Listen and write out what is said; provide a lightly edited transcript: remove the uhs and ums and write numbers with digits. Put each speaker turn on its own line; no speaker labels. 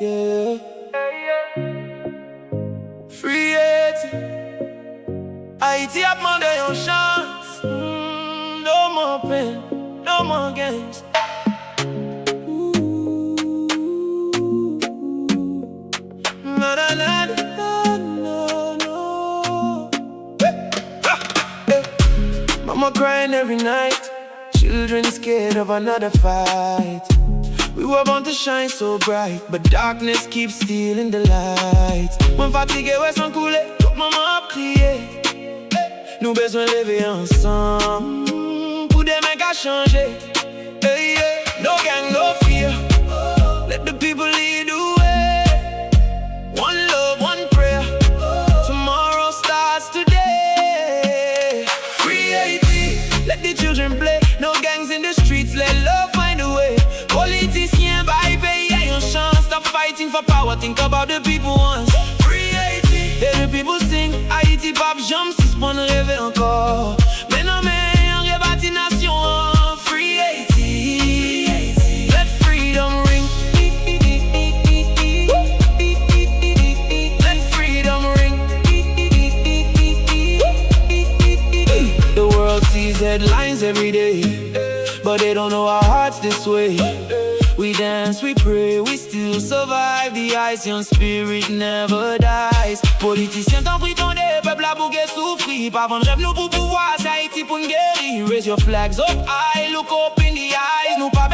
yeah. Free Haiti. Haiti a demandé une chance. No more pain, no more games. Na na na na na no. Mama crying every night. Children scared of another fight. We were born to shine so bright, but darkness keeps stealing the light. When fatigué, ouais, sans couler, toute maman a prié. Nous besoin lever ensemble pour des mecs à changer. Hey, yeah. No gang, no fear. Let the people lead the way. One love, one prayer. Tomorrow starts today. Free Haiti, let the children play. No gangs in the streets, let love find a way. Politiciens, bye, pay une chance. Stop fighting for power, think about the people once. Free Haiti, let the people sing. Ayiti, pap, janm, sispann, reve encore. Mais non, mais on rebâtit nation. Free Haiti, let freedom ring. Let freedom ring. The world sees headlines every day, but they don't know our hearts this way. We dance, we pray, we still survive. The Haitian spirit never dies. Politiciens t'en prie tande, peuple a bougué soufri. Pas vendre rêve nous pour pouvoir, c'est Haïti pour nous guérir. Raise your flags up high, look up in the eyes. Nous pas